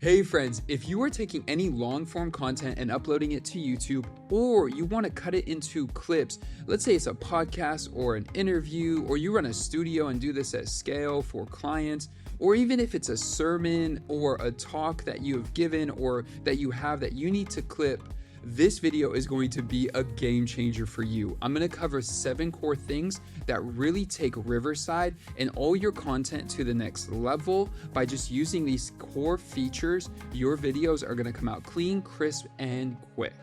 Hey friends, if you are taking any long form content and uploading it to YouTube, or you want to cut it into clips, let's say it's a podcast or an interview, or you run a studio and do this at scale for clients, or even if it's a sermon or a talk that you have given or that you have that you need to clip, this video is going to be a game changer for you. I'm going to cover 7 core things that really take Riverside and all your content to the next level. By just using these core features, your videos are going to come out clean, crisp, and quick.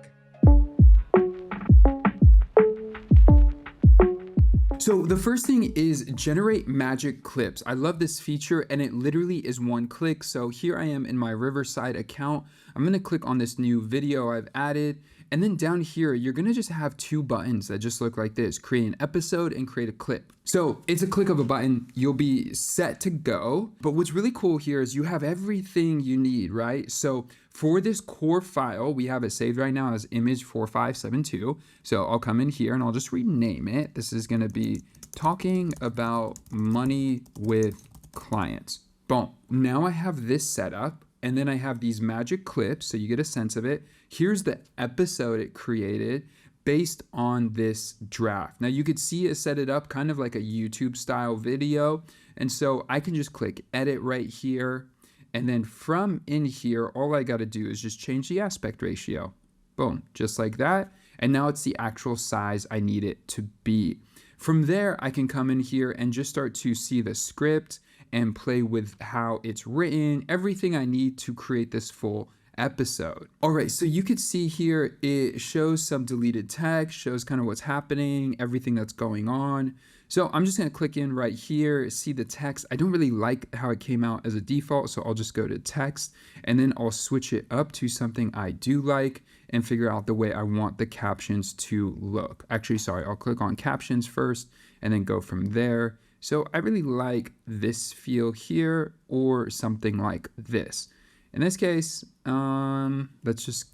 So the first thing is generate magic clips. I love this feature and it literally is one click. So here I am in my Riverside account. I'm going to click on this new video I've added. And then down here, you're going to just have 2 buttons that just look like this: create an episode and create a clip. So it's a click of a button. You'll be set to go. But what's really cool here is you have everything you need, right? So for this core file, we have it saved right now as image 4572. So I'll come in here and I'll just rename it. This is going to be talking about money with clients. Boom. Now I have this set up. And then I have these magic clips, so you get a sense of it. Here's the episode it created based on this draft. Now you could see it set it up kind of like a YouTube style video. And so I can just click edit right here. And then from in here, all I got to do is just change the aspect ratio. Boom, just like that. And now it's the actual size I need it to be. From there, I can come in here and just start to see the script and play with how it's written, everything I need to create this full episode. All right, so you could see here, it shows some deleted text, shows kind of what's happening, everything that's going on. So I'm just gonna click in right here, see the text. I don't really like how it came out as a default, so I'll just go to text and then I'll switch it up to something I do like and figure out the way I want the captions to look. Actually, sorry, I'll click on captions first and then go from there. So I really like this feel here or something like this. In this case, let's just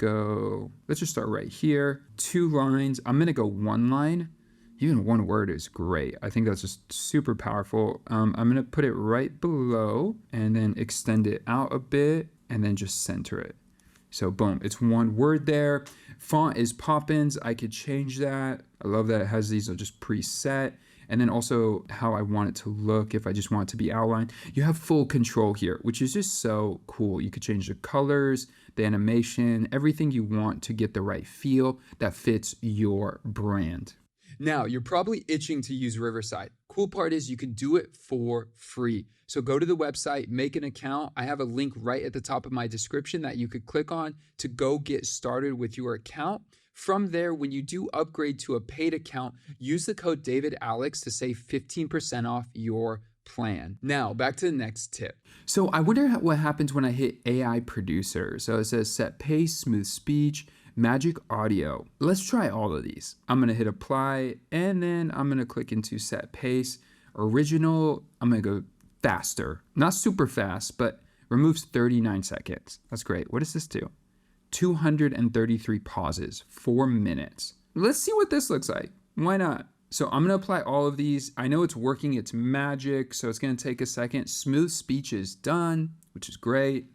start right here. 2 lines. I'm going to go 1 line. Even 1 word is great. I think that's just super powerful. I'm going to put it right below and then extend it out a bit and then just center it. So boom, it's 1 word there. Font is Poppins. I could change that. I love that it has these are just preset. And then also how I want it to look, if I just want it to be outlined. You have full control here, which is just so cool. You could change the colors, the animation, everything you want to get the right feel that fits your brand. Now, you're probably itching to use Riverside. Cool part is you can do it for free. So go to the website, make an account. I have a link right at the top of my description that you could click on to go get started with your account. From there, when you do upgrade to a paid account, use the code DavidAlex to save 15% off your plan. Now, back to the next tip. So I wonder what happens when I hit AI producer. So it says set pace, smooth speech, magic audio. Let's try all of these. I'm going to hit apply and then I'm going to click into set pace. Original, I'm going to go faster. Not super fast, but removes 39 seconds. That's great. What does this do? 233 pauses, 4 minutes. Let's see what this looks like. Why not? So I'm going to apply all of these. I know it's working. It's magic. So it's going to take a second. Smooth speech is done, which is great.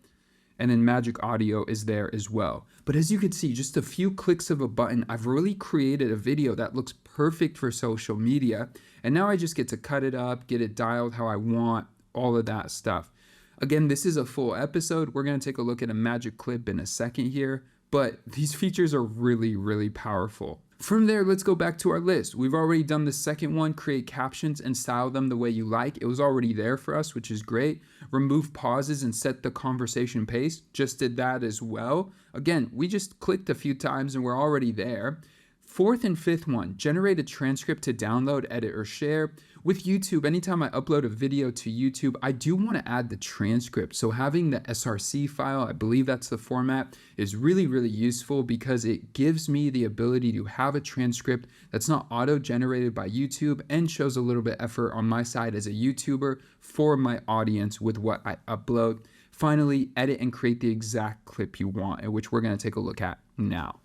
And then magic audio is there as well. But as you can see, just a few clicks of a button, I've really created a video that looks perfect for social media. And now I just get to cut it up, get it dialed how I want, all of that stuff. Again, this is a full episode. We're going to take a look at a magic clip in a second here, but these features are really, really powerful. From there, let's go back to our list. We've already done the second one, create captions and style them the way you like. It was already there for us, which is great. Remove pauses and set the conversation pace. Just did that as well. Again, we just clicked a few times and we're already there. 4th and 5th one, generate a transcript to download, edit, or share. With YouTube, anytime I upload a video to YouTube, I do want to add the transcript. So having the SRC file, I believe that's the format, is really, really useful because it gives me the ability to have a transcript that's not auto-generated by YouTube and shows a little bit effort on my side as a YouTuber for my audience with what I upload. Finally, edit and create the exact clip you want, which we're going to take a look at now.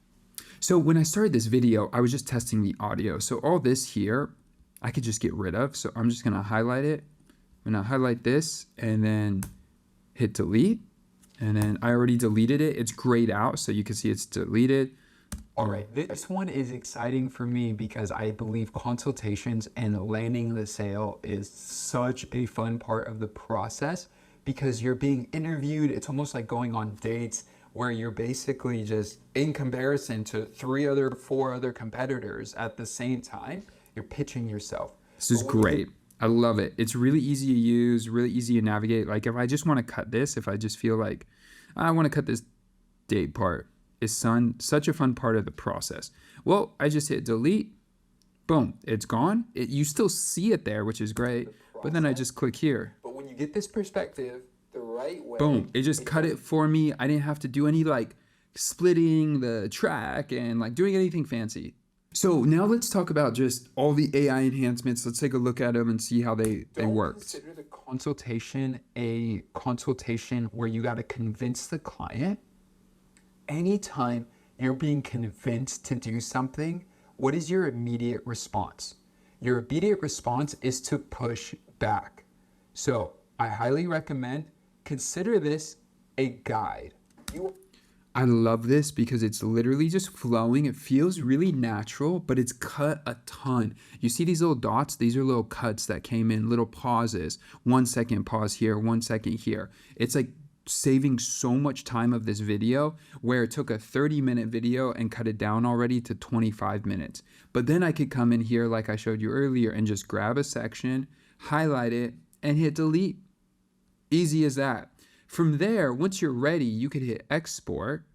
So when I started this video, I was just testing the audio. So all this here, I could just get rid of. So I'm just going to highlight it. I'm going to highlight this and then hit delete. And then I already deleted it. It's grayed out, so you can see it's deleted. All right, this one is exciting for me because I believe consultations and landing the sale is such a fun part of the process because you're being interviewed. It's almost like going on dates where you're basically just in comparison to four other competitors at the same time, you're pitching yourself. This is great. I love it. It's really easy to use, really easy to navigate. Like if I just want to cut this, if I just feel like I want to cut this date part, it's such a fun part of the process. Well, I just hit delete. Boom, it's gone. You still see it there, which is great. But then I just click here. But when you get this perspective the right way, boom, it just cut it for me. I didn't have to do any like splitting the track and like doing anything fancy. So now let's talk about just all the AI enhancements. Let's take a look at them and see how they worked. Consider the consultation a consultation where you got to convince the client. Anytime you're being convinced to do something, what is your immediate response? Your immediate response is to push back. So I highly recommend consider this a guide. I love this because it's literally just flowing. It feels really natural, but it's cut a ton. You see these little dots? These are little cuts that came in, little pauses. 1 second pause here, 1 second here. It's like saving so much time of this video where it took a 30-minute video and cut it down already to 25 minutes. But then I could come in here like I showed you earlier and just grab a section, highlight it, and hit delete. Easy as that. From there, once you're ready, you could hit export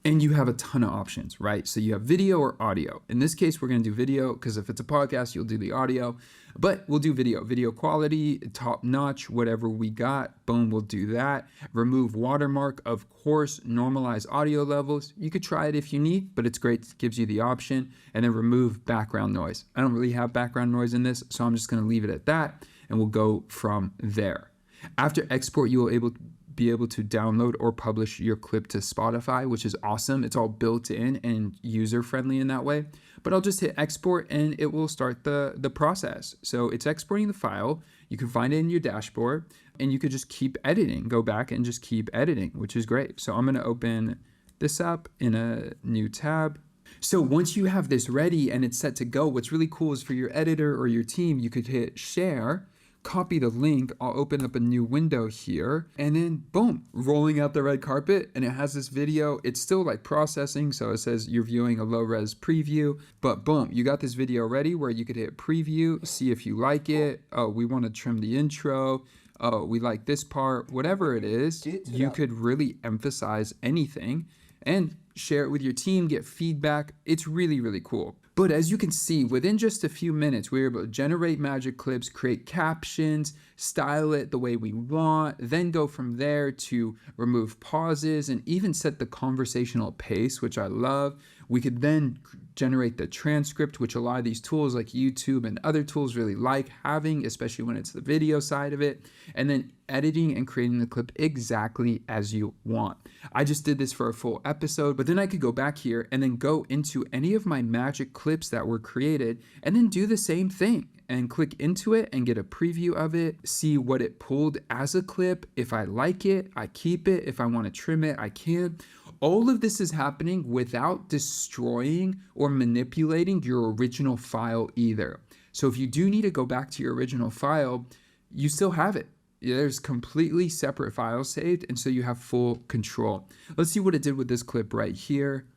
and you have a ton of options, right? So you have video or audio. In this case, we're gonna do video because if it's a podcast, you'll do the audio, but we'll do video quality, top notch, whatever we got, boom, we'll do that. Remove watermark, of course, normalize audio levels. You could try it if you need, but it's great, it gives you the option. And then remove background noise. I don't really have background noise in this, so I'm just gonna leave it at that and we'll go from there. After export, you will be able to download or publish your clip to Spotify, which is awesome. It's all built in and user-friendly in that way. But I'll just hit export and it will start the process. So it's exporting the file. You can find it in your dashboard and you could just keep editing. Go back and just keep editing, which is great. So I'm gonna open this up in a new tab. So once you have this ready and it's set to go, what's really cool is for your editor or your team, you could hit share, copy the link. I'll open up a new window here and then boom, rolling out the red carpet and it has this video. It's still like processing. So it says you're viewing a low res preview, but boom, you got this video ready where you could hit preview, see if you like it. Oh, we want to trim the intro. Oh, we like this part, whatever it is, you could really emphasize anything and share it with your team, get feedback. It's really, really cool. But as you can see, within just a few minutes, we were able to generate magic clips, create captions, style it the way we want, then go from there to remove pauses and even set the conversational pace, which I love. We could then generate the transcript, which a lot of these tools like YouTube and other tools really like having, especially when it's the video side of it, and then editing and creating the clip exactly as you want. I just did this for a full episode, but then I could go back here and then go into any of my magic clips that were created and then do the same thing and click into it and get a preview of it, see what it pulled as a clip. If I like it, I keep it. If I want to trim it, I can. All of this is happening without destroying or manipulating your original file either. So if you do need to go back to your original file, you still have it. There's completely separate files saved, and so you have full control. Let's see what it did with this clip right here.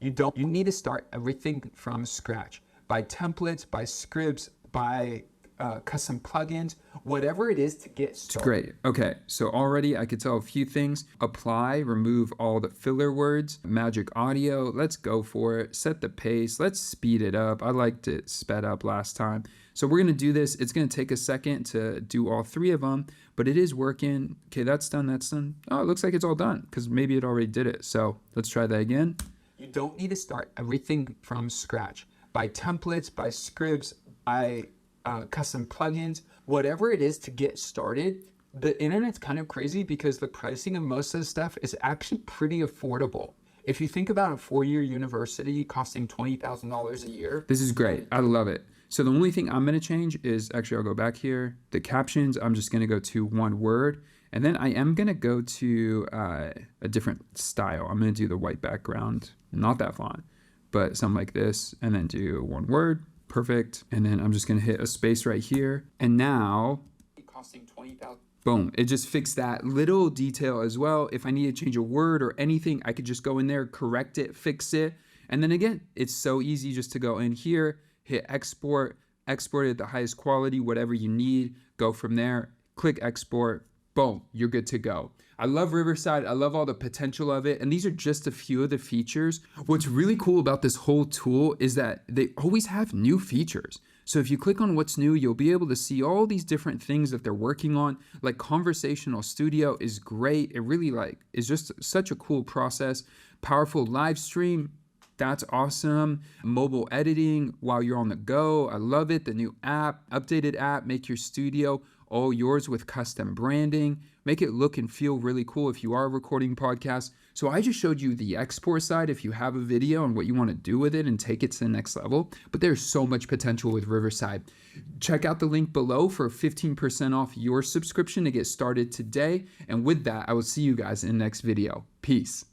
You need to start everything from scratch. By templates, by scripts, by custom plugins, whatever it is to get started. Great. Okay, so already I could tell a few things. Apply, remove all the filler words, magic audio, let's go for it. Set the pace, let's speed it up. I liked it sped up last time. So we're gonna do this. It's gonna take a second to do all three of them, but it is working. Okay, that's done, that's done. Oh, it looks like it's all done because maybe it already did it. So let's try that again. You don't need to start everything from scratch. By templates, by scripts, by custom plugins, whatever it is to get started. The internet's kind of crazy because the pricing of most of the stuff is actually pretty affordable. If you think about a 4-year university costing $20,000 a year. This is great. I love it. So the only thing I'm going to change is, actually I'll go back here. The captions, I'm just going to go to one word And then I am going to go to a different style. I'm going to do the white background, not that font, but something like this, and then do one word. Perfect. And then I'm just going to hit a space right here. And now, costing $20,000. Boom. It just fixed that little detail as well. If I need to change a word or anything, I could just go in there, correct it, fix it. And then again, it's so easy just to go in here, hit export, export it at the highest quality, whatever you need, go from there, click export, boom, you're good to go. I love Riverside. I love all the potential of it. And these are just a few of the features. What's really cool about this whole tool is that they always have new features. So if you click on what's new, you'll be able to see all these different things that they're working on. Like Conversational Studio is great. It really is just such a cool process. Powerful live stream. That's awesome. Mobile editing while you're on the go. I love it. The new app, updated app, make your studio all yours with custom branding. Make it look and feel really cool if you are recording podcasts. So I just showed you the export side if you have a video and what you want to do with it and take it to the next level. But there's so much potential with Riverside. Check out the link below for 15% off your subscription to get started today. And with that, I will see you guys in the next video. Peace.